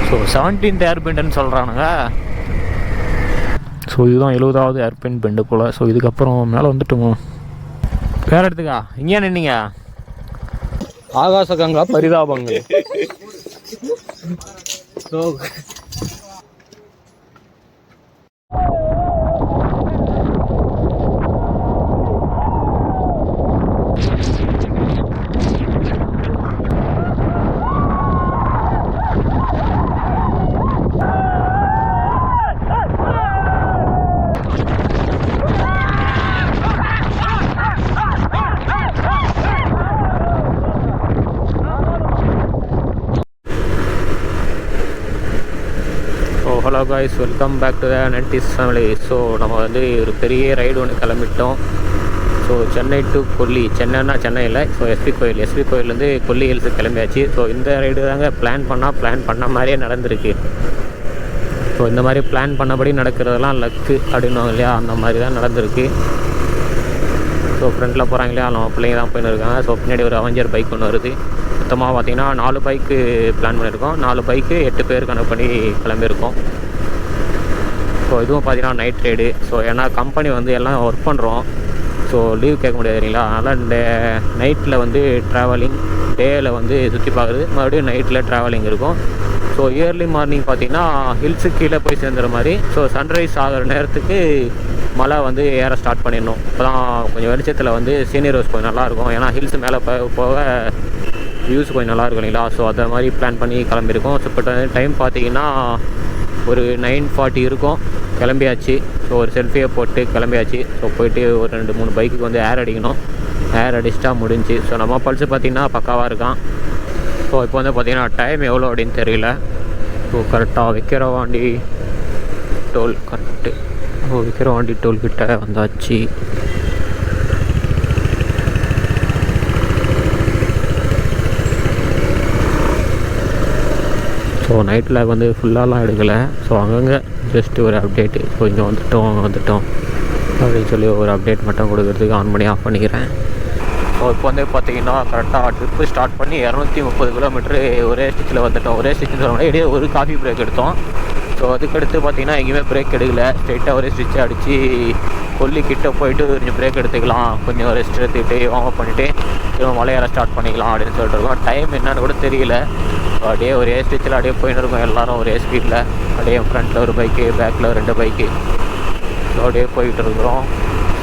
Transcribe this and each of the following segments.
So 17th ஏர்பெண்டுன்னு சொல்கிறானுங்க. So இதுதான் 70வது ஏர்பெண்ட் bend போல். So இதுக்கப்புறம் மேலே வந்துட்டோமோ வேறு இடத்துக்கா? இங்கே நின்னீங்க ஆகாச கங்கா பரிதாபங்கள். So hello guys, welcome back to the 90's family. So நம்ம வந்து ஒரு பெரிய ரைடு ஒன்று கிளம்பிட்டோம். ஸோ சென்னை டு கொல்லி, சென்னைன்னா சென்னையில். ஸோ எஸ்பி கோயிலேருந்து கொல்லி ஹில்ஸுக்கு கிளம்பியாச்சு. ஸோ இந்த ரைடு தாங்க பிளான் பண்ண மாதிரியே நடந்திருக்கு. ஸோ இந்த மாதிரி பிளான் பண்ணபடி நடக்கிறதெல்லாம் லக்கு அப்படின்னுவாங்க இல்லையா, அந்த மாதிரி தான் நடந்திருக்கு. ஸோ ஃப்ரெண்டில் போகிறாங்க இல்லையா, நம்ம பிள்ளைங்க தான் போயின்னு இருக்காங்க. ஸோ பின்னாடி ஒரு அவெஞ்சர் பைக் ஒன்று வருது. மொத்தமாக பார்த்திங்கன்னா 4 பைக்கு பிளான் பண்ணியிருக்கோம். 4 பைக்கு 8 பேர் கணக்கு பண்ணி கிளம்பியிருக்கோம். ஸோ இதுவும் பார்த்திங்கன்னா நைட் ரைடு. ஸோ ஏன்னா கம்பெனி வந்து எல்லாம் ஒர்க் பண்ணுறோம். ஸோ லீவ் கேட்க முடியாது இல்லைங்களா, அதனால் இந்த நைட்டில் வந்து ட்ராவலிங், டேயில் வந்து சுற்றி பார்க்குறது, மறுபடியும் நைட்டில் ட்ராவலிங் இருக்கும். ஸோ இயர்லி மார்னிங் பார்த்திங்கன்னா ஹில்ஸுக்கு கீழே போய் சேர்ந்துற மாதிரி. ஸோ சன்ரைஸ் ஆகிற நேரத்துக்கு மழை வந்து ஏற ஸ்டார்ட் பண்ணிடணும். இப்போ தான் கொஞ்சம் வெளிச்சத்தில் வந்து சீனியர் ரோஸ் கொஞ்சம் நல்லாயிருக்கும். ஏன்னா ஹில்ஸ் மேலே போக வியூஸ் கொஞ்சம் நல்லாயிருக்கும் இல்லைங்களா. ஸோ அதை மாதிரி பிளான் பண்ணி கிளம்பியிருக்கோம். ஸோ இப்போ டைம் பார்த்திங்கன்னா ஒரு 9:40 இருக்கும். கிளம்பியாச்சு. ஸோ ஒரு செல்ஃபியை போட்டு கிளம்பியாச்சு. ஸோ போயிட்டு ஒரு 2-3 பைக்குக்கு வந்து ஏர் அடிக்கணும். ஏர் அடிச்சிட்டா முடிஞ்சு. ஸோ நம்ம பல்ஸு பார்த்திங்கன்னா பக்காவாக இருக்கான். ஸோ இப்போ வந்து பார்த்திங்கன்னா டைம் எவ்வளோ அப்படின்னு தெரியல. ஸோ கரெக்டாக Vikravandi toll correct. So Vikravandi டோல்கிட்ட வந்தாச்சு. ஸோ நைட்டில் வந்து ஃபுல்லாலாம் எடுக்கலை. ஸோ அங்கங்கே ஜஸ்ட்டு ஒரு அப்டேட்டு. ஸோ இங்கே வந்துட்டோம் அப்படின்னு சொல்லி ஒரு அப்டேட் மட்டும் கொடுக்குறதுக்கு ஆன் பண்ணி ஆஃப் பண்ணிக்கிறேன். ஸோ இப்போ வந்து பார்த்திங்கன்னா கரெக்டாக ட்ரிப்பு ஸ்டார்ட் பண்ணி 230 கிலோமீட்ரு ஒரே ஸ்டிச்சில் வந்துட்டோம். ஒரே ஸ்டிச்சுன்னு சொல்ல முடியாது, இடையே ஒரு காஃபி பிரேக் எடுத்தோம். ஸோ அதுக்கடுத்து பார்த்திங்கன்னா எங்கேயுமே பிரேக் எடுக்கல. ஸ்ட்ரெயிட்டாக ஒரே ஸ்டிச்சை அடித்து கொல்லி கிட்டே போயிட்டு கொஞ்சம் பிரேக் எடுத்துக்கலாம், கொஞ்சம் ரெஸ்ட் எடுத்துக்கிட்டு வார்ம் அப் பண்ணிவிட்டு திரும்ப மலையேற ஸ்டார்ட் பண்ணிக்கலாம் அப்படின்னு சொல்லிட்டு இருக்கோம். டைம் என்னன்னு கூட தெரியல. அப்படியே ஒரே ஸ்டிச்சில் அப்படியே போயின்னு இருக்கோம். எல்லோரும் ஒரே ஸ்பீடில் அப்படியே ஃப்ரண்ட்டில் ஒரு பைக்கு, பேக்கில் 2 பைக்கு. ஸோ அப்படியே போயிட்டு இருக்கிறோம்.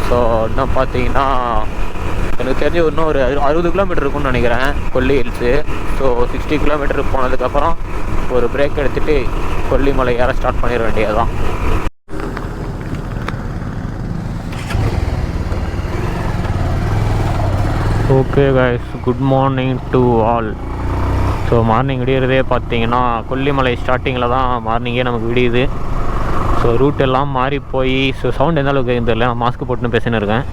ஸோ இன்னும் பார்த்தீங்கன்னா எனக்கு தெரிஞ்சு இன்னும் ஒரு 60 கிலோமீட்டர் இருக்குன்னு நினைக்கிறேன் கொல்லி ஹில்ஸு. ஸோ 60 கிலோமீட்டர் போனதுக்கப்புறம் ஒரு பிரேக் எடுத்துகிட்டு கொல்லிமலை ஏற ஸ்டார்ட் பண்ணிட வேண்டியது தான். Okay guys, good morning to all. So morning விடியறதே பார்த்தீங்கன்னா கொல்லிமலை ஸ்டார்டிங்கில் தான் மார்னிங்கே நமக்கு விடியுது. ஸோ ரூட் எல்லாம் மாறி போய், ஸோ சவுண்ட் எந்த அளவுக்கு தெரியல, நான் மாஸ்க் போட்டுன்னு பேசின்னு இருக்கேன்.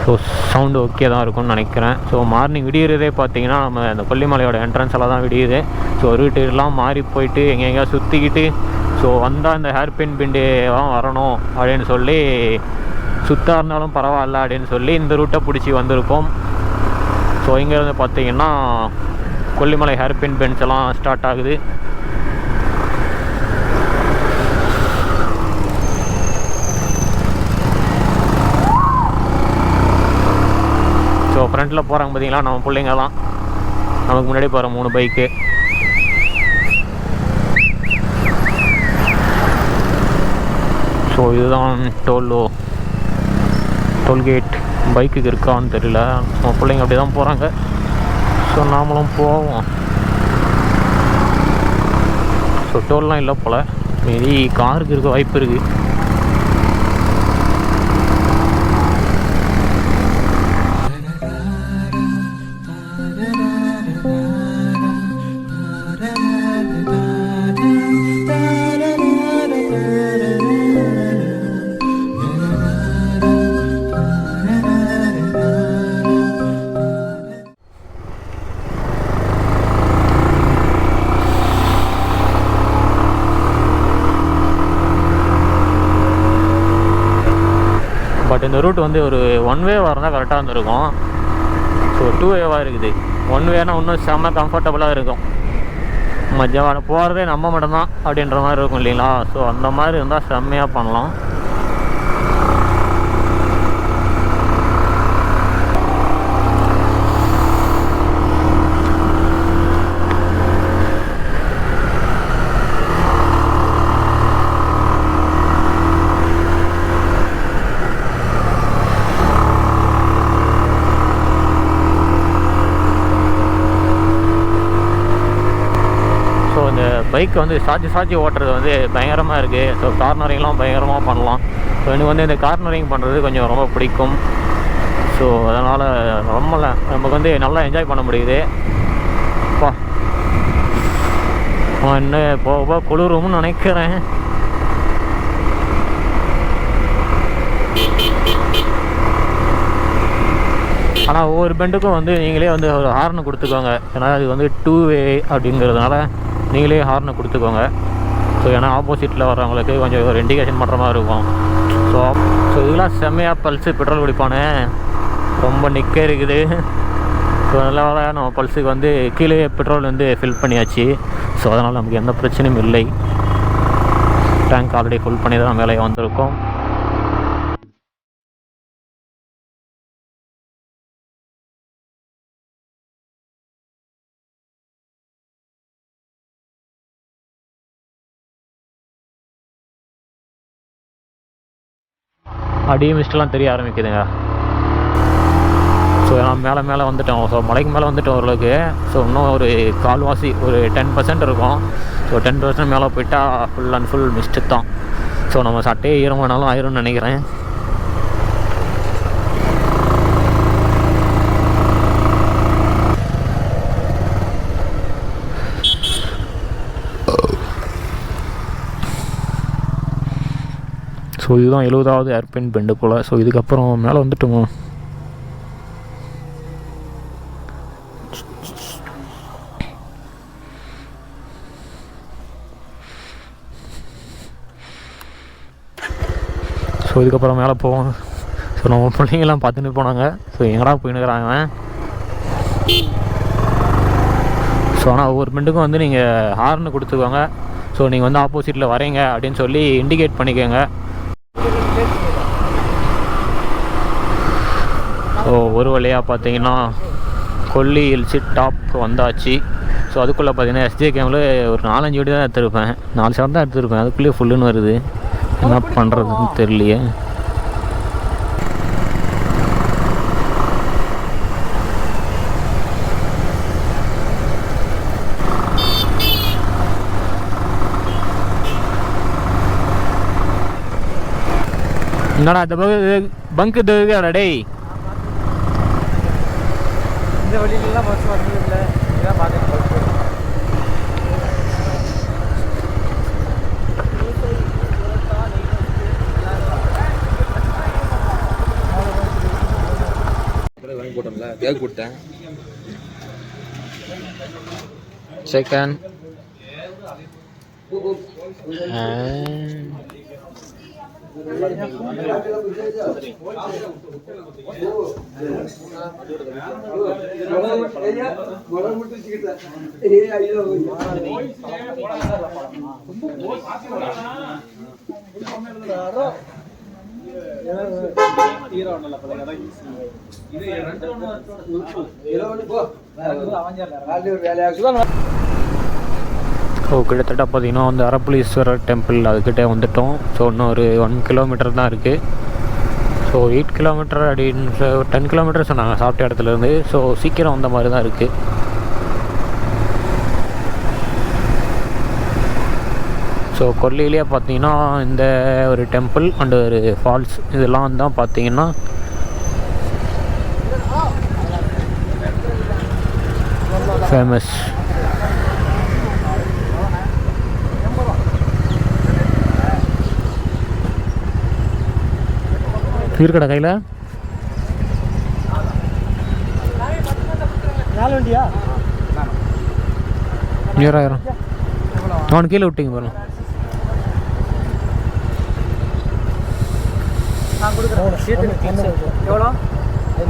ஸோ சவுண்டு ஓகே தான் இருக்கும்னு நினைக்கிறேன். ஸோ மார்னிங் விடியறதே பார்த்தீங்கன்னா நம்ம அந்த கொல்லிமலையோட என்ட்ரன்ஸில் தான் விடியுது. ஸோ ரூட்டு எல்லாம் மாறி போயிட்டு எங்கெங்கேயா சுற்றிக்கிட்டு, ஸோ வந்தால் இந்த ஹேர்பின் பிண்டெல்லாம் வரணும் அப்படின்னு சொல்லி, சுத்தாக இருந்தாலும் பரவாயில்ல அப்படின்னு சொல்லி இந்த ரூட்டை பிடிச்சி வந்திருக்கோம். ஸோ இங்கேருந்து பார்த்தீங்கன்னா கொல்லிமலை ஹேர்பின் பென்ஸ் எல்லாம் ஸ்டார்ட் ஆகுது. ஸோ ஃப்ரண்ட்டில் போகிறாங்க பார்த்தீங்களா நம்ம பிள்ளைங்க தான். நமக்கு முன்னாடி போகிற 3 பைக்கு. ஸோ இதுதான் டோல்கேட். பைக்குக்கு இருக்கான்னு தெரியல, நம்ம பிள்ளைங்க அப்படி தான் போகிறாங்க. ஸோ நாமளும் போவோம். ஸோ டோல்லாம் இல்லை போல், மேபி காருக்கு இருக்க வாய்ப்பு இருக்குது. பட் இந்த ரூட் வந்து ஒரு 1 வே இருந்தால் கரெக்டாக வந்துருக்கும். ஸோ 2 வேவாக இருக்குது. 1 வேனா இன்னும் செம்ம கம்ஃபர்டபுளாக இருக்கும். மத்தியானம் போகிறதே நம்ம மட்டும்தான் அப்படின்ற மாதிரி இருக்கும் இல்லைங்களா. ஸோ அந்த மாதிரி இருந்தால் செம்மையாக பண்ணலாம். பைக் வந்து சாட்சி ஓட்டுறது வந்து பயங்கரமாக இருக்குது. ஸோ கார்னரிங்லாம் பயங்கரமாக பண்ணலாம். ஸோ எனக்கு வந்து இந்த கார்னரிங் பண்ணுறது கொஞ்சம் ரொம்ப பிடிக்கும். ஸோ அதனால் ரொம்ப நமக்கு வந்து நல்லா என்ஜாய் பண்ண முடியுது. அப்பா இன்னும் போக குளிரும்னு நினைக்கிறேன். ஆனால் ஒவ்வொரு பெண்டுக்கும் வந்து நீங்களே வந்து ஒரு ஹார்னு கொடுத்துக்கோங்க. ஏன்னா அது வந்து 2 வே அப்படிங்கிறதுனால நீங்களே ஹார்னை கொடுத்துக்கோங்க. ஸோ ஏன்னா ஆப்போசிட்டில் வர்றவங்களுக்கு கொஞ்சம் ஒரு இண்டிகேஷன் பண்ணுற மாதிரி இருக்கும். ஸோ இதெல்லாம் செம்மையாக பல்ஸு பெட்ரோல் குடிப்பானே ரொம்ப நிற்க இருக்குது. ஸோ அதனால் நம்ம பல்ஸுக்கு வந்து கீழே பெட்ரோல் வந்து ஃபில் பண்ணியாச்சு. ஸோ அதனால் நமக்கு எந்த பிரச்சனையும் இல்லை. டேங்க் ஆல்ரெடி ஃபுல் பண்ணி தான் மேலே வந்திருக்கோம். அடி மிஸ்டெல்லாம் தெரிய ஆரம்பிக்குதுங்க. ஸோ நான் மேலே வந்துட்டோம். ஸோ மலைக்கு மேலே வந்துட்டோம் ஓரளவுக்கு. ஸோ இன்னும் ஒரு கால்வாசி ஒரு 10% இருக்கும். ஸோ 10% மேலே போயிட்டால் ஃபுல் அண்ட் ஃபுல் மிஸ்ட்டு தான். ஸோ நம்ம சட்டையே ஈரமானாலும் ஆயிரும்னு நினைக்கிறேன். ஸோ இதுதான் 70வது ஏர்பின் பெண்டு போல். ஸோ இதுக்கப்புறம் மேலே வந்துட்டோமா. ஸோ இதுக்கப்புறம் மேலே போவோம். ஸோ நம்ம பிள்ளைங்கெல்லாம் பார்த்துட்டு போனாங்க. ஸோ எங்கடா போயின்னுக்கிறாங்க. ஸோ ஆனால் ஒவ்வொரு பெண்டுக்கும் வந்து நீங்கள் ஹார்னு கொடுத்துக்கோங்க. ஸோ நீங்கள் வந்து ஆப்போசிட்டில் வரீங்க அப்படின்னு சொல்லி இண்டிகேட் பண்ணிக்கோங்க. ஸோ ஒரு வழியாக பார்த்தீங்கன்னா கொல்லி ஹில்ஸ் டாப் வந்தாச்சு. ஸோ அதுக்குள்ளே பார்த்தீங்கன்னா எஸ்ஜே கேமில் ஒரு 4-5 வீடியோ தான் எடுத்துருப்பேன். 4 ஷாட் தான் எடுத்துருப்பேன். அதுக்குள்ளேயே ஃபுல்லுன்னு வருது. என்ன பண்ணுறதுன்னு தெரியலையே. என்னடா இந்த பங்கு தருவியாடா டேய். இந்த வழியிலலாம் பஸ் வரது இல்லை. இதான் பார்க்க வாங்கி போட்டோம்ல கேக் போட்டேன். செகண்ட் ஸோ கிட்டத்தட்ட பார்த்தீங்கன்னா வந்து அரப்பளீஸ்வரர் டெம்பிள் அதுக்கிட்டே வந்துட்டோம். ஸோ இன்னும் ஒரு 1 கிலோமீட்டர் தான் இருக்குது. ஸோ 8 கிலோமீட்டர் அப்படின்னு 10 கிலோமீட்டர் சொன்னாங்க சாப்பிட்ட இடத்துலேருந்து. ஸோ சீக்கிரம் வந்த மாதிரி தான் இருக்குது. ஸோ கொல்லியிலே பார்த்தீங்கன்னா இந்த ஒரு டெம்பிள் அண்ட் ஒரு ஃபால்ஸ் இதெல்லாம் தான் பார்த்தீங்கன்னா ஃபேமஸ். இருக்கடா கையில் 4 வண்டியா நேராயிரம் நான் கீழே விட்டீங்க பாருங்க. எவ்வளோ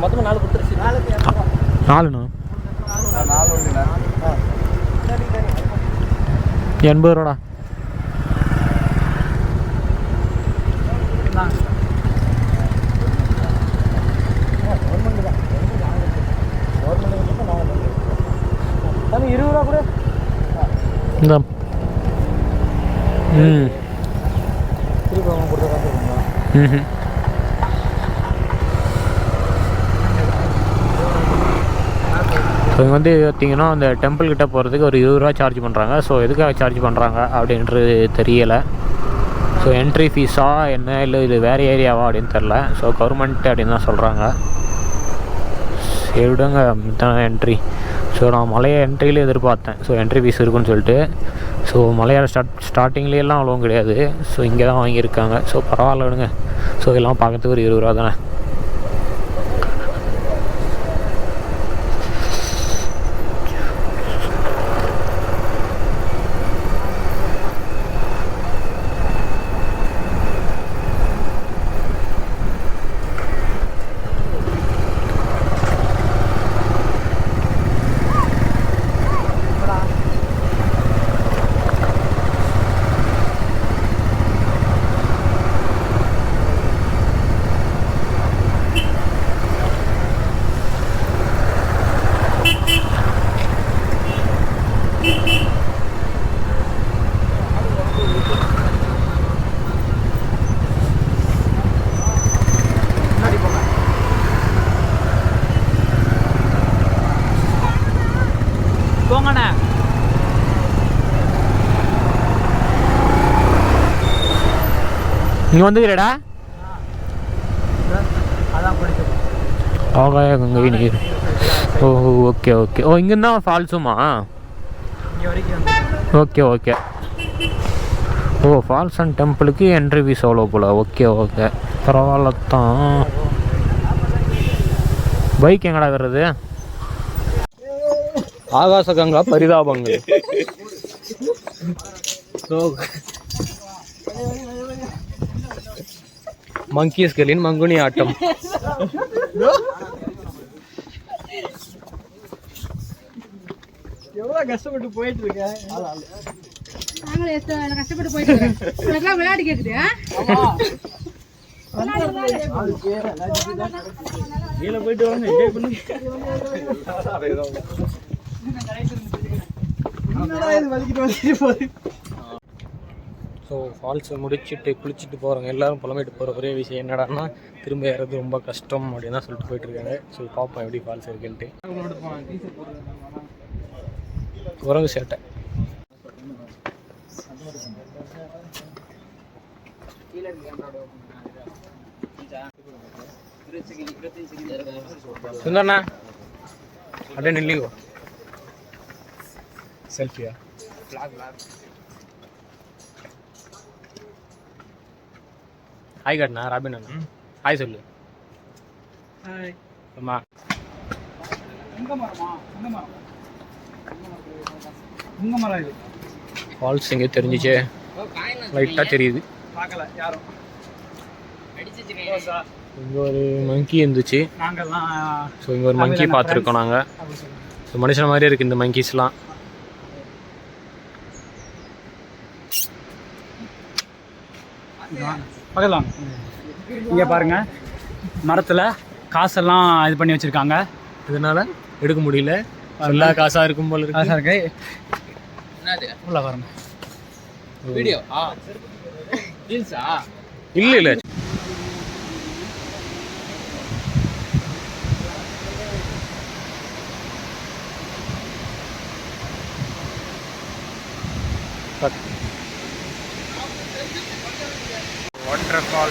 மொத்தமாக 4 கொடுத்துருச்சு. 4ண்ணா 80 ரூபாடா. இந்த ஸோ இங்கே வந்து பார்த்திங்கன்னா அந்த டெம்பிள் கிட்டே போகிறதுக்கு ஒரு 20 ரூபா சார்ஜ் பண்ணுறாங்க. ஸோ எதுக்காக சார்ஜ் பண்ணுறாங்க அப்படின்றது தெரியலை. ஸோ என்ட்ரி ஃபீஸா என்ன, இல்லை இது வேறு ஏரியாவா அப்படின்னு தெரில. ஸோ கவர்மெண்ட் அப்படின்னு தான் சொல்கிறாங்க. விடுங்க தான் என்ட்ரி. ஸோ நான் மலையை என்ட்ரியில் எதிர்பார்த்தேன். ஸோ என்ட்ரி ஃபீஸ் இருக்குன்னு சொல்லிட்டு. ஸோ மலையாள ஸ்டார்டிங்லேயெல்லாம் அவ்வளோ கிடையாது. ஸோ இங்கே தான் வாங்கியிருக்காங்க. ஸோ பரவாயில்ல விடுங்க. ஸோ இதெல்லாம் பார்க்கறதுக்கு ஒரு 20 ரூபா தானே. இங்கே வந்துக்கிறடா. ஆகாய கங்கை நீர். Oh okay okay. ஓ இங்கேருந்தா ஃபால்ஸுமா? Okay okay. Oh falls and டெம்பிளுக்கு என்ட்ரி ஃபீஸ் அவ்வளோ போல். ஓகே ஓகே பரவாயில்ல தான். பைக் எங்கடா வர்றது? ஆகாச கங்கா பரிதாபங்கள். மங்கீஸ்களின் மங்குனி ஆட்டம். எவ்வளோ கஷ்டப்பட்டு போயிட்டு இருக்கேன். கஷ்டப்பட்டு போயிட்டு இருக்கேன். விளையாட்டு கேக்குது. கீழே போயிட்டு வாங்க. என்ஜாய் பண்ணுங்க. ஸோ ஃபால்ஸை முடிச்சுட்டு குளிச்சுட்டு போகிறவங்க எல்லோரும் புலம்பிட்டு போகிற ஒரே விஷயம் என்னடான்னா திரும்ப ஏறது ரொம்ப கஷ்டம் அப்படின்னு தான் சொல்லிட்டு போயிட்டுருக்காங்க. ஸோ பார்ப்போம் எப்படி ஃபால்ஸ் இருக்குன்ட்டு. குரங்கு சேட்டை. சுந்தர்ண்ணா அப்படியே நில்லிங்கோ. செல்ஃபியா? ஹாய் காட்டுண்ணா. ராபின் அண்ணா ஹாய் சொல்லு. அம்மா ஃபால்ஸ் எங்கே தெரிஞ்சிச்சு? லைட்டாக தெரியுது. இங்கே ஒரு மங்கி இருந்துச்சு. ஸோ இங்கே ஒரு மங்கி பார்த்துருக்கோம் நாங்கள். ஸோ மனுஷன் மாதிரியே இருக்குது இந்த மங்கீஸ்லாம். பார்க்கலாம். இங்கே பாருங்க, மரத்தில் காசெல்லாம் இது பண்ணி வச்சுருக்காங்க. இதனால் எடுக்க முடியல. எல்லா காசாக இருக்கும் போல இருக்கு. காசாக இருக்கு. உள்ள பாருங்க. வீடியோ இல்லை இல்லை waterfall.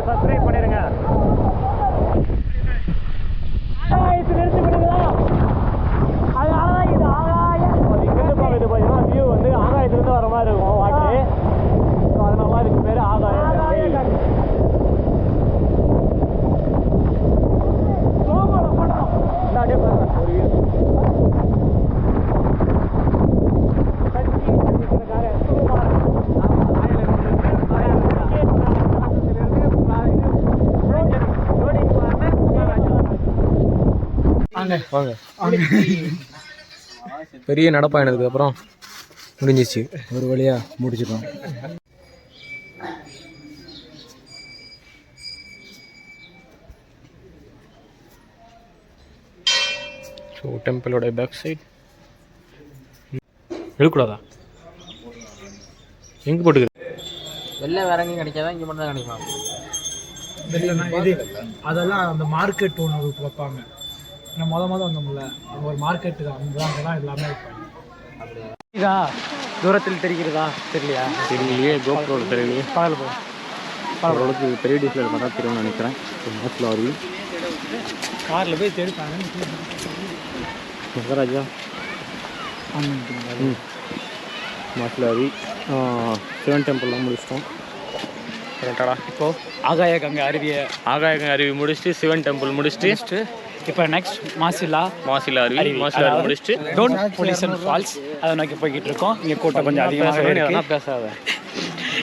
சப்ஸ்கிரைப் பண்ணிடுங்க. நிறுத்தி பண்ணுங்களா? அது ஆகாயம், இது ஆகாயம். இங்கிருந்து பார்க்குறது பார்த்தீங்கன்னா வியூ வந்து ஆகாயத்துலேருந்து வர மாதிரி இருக்கும் வாட்ரு. ஸோ அதனால இதுக்கு பேர் ஆகாயம். அப்படியே பாருங்க ஒரு வியூ. பெரிய நடப்பயணத்துக்கு அப்புறம் முடிஞ்சிச்சு, ஒரு வழியாக முடிச்சிட்டோம். ஸோ டெம்பிளோட பேக் சைட் எடுக்கூடாதா? எங்கே போட்டுக்கிறது? வெளில வேற எங்கேயும் கிடைக்காதா? இங்கே மட்டும் தான் கிடைக்குமா? வெளிலனா இது அதெல்லாம் அந்த மார்க்கெட் ஒன்று வைப்பாங்க. நான் மொதல் வந்தோம்ல, அங்கே ஒரு மார்க்கெட்டு தான், அங்கெல்லாம் எல்லாமே வைப்பாங்க. இதா தூரத்தில் தெரிகிறதா? தெரியலையா? தெரியலையே, கோப்ரோவில் தெரியலையே. பகல் போய் ஓரளவுக்கு பெரிய டிஸ்பிளேல பார்த்தா தெரியும்னு நினைக்கிறேன். மாசிலாரி காரில் போய் தேடிப்பாங்க. மகாராஜா மாசிலாரி சிவன் டெம்பிள்லாம் முடிச்சிட்டோம். கரெக்டாடா? இப்போது ஆகாய கங்கை அருவி முடிச்சுட்டு சிவன் டெம்பிள் முடிச்சுட்டு இப்போ நெக்ஸ்ட் மாசிலா அருவி முடிச்சுட்டு டோன்ட் பொல்யூஷன் ஃபால்ஸ் அதை நோக்கி போய்கிட்டு இருக்கோம். இங்கே கூட்டம் கொஞ்சம் அதிகமாக பேசாத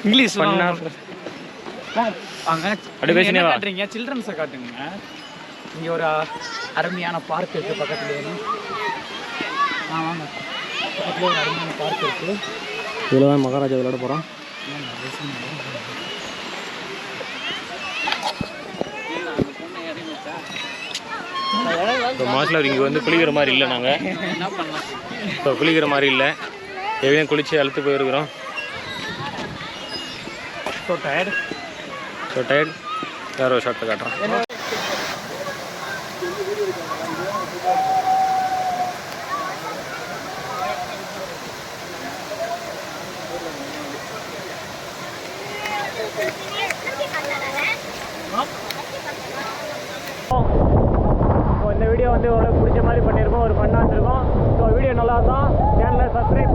இங்கிலீஷ் பண்ணா அங்கே காட்டுறீங்க, சில்ட்ரன்ஸை காட்டுங்க. இங்கே ஒரு அருமையான பார்க் இருக்குது பக்கத்துலேயே. வாங்க, பக்கத்தில் ஒரு அருமையான பார்க் இருக்குது. இதில் தான் மகாராஜா விளையாட போகிறோம். இப்போ மாசிலார் இங்கே வந்து குளிக்கிற மாதிரி இல்லை. நாங்கள் இப்போ குளிக்கிற மாதிரி இல்லை, எப்படியும் குளித்து அழுத்து போயிருக்கிறோம். ஸோ டயர்ட் வேறு ஒரு ஷார்ட்டை காட்டுறோம். ஸோ இந்த வீடியோ வந்து உங்களுக்கு பிடிச்ச மாதிரி பண்ணியிருக்கோம், ஒரு ஃபன்னாக இருக்கும். ஸோ வீடியோ நல்லா தான் சேனலை சப்ஸ்கிரைப்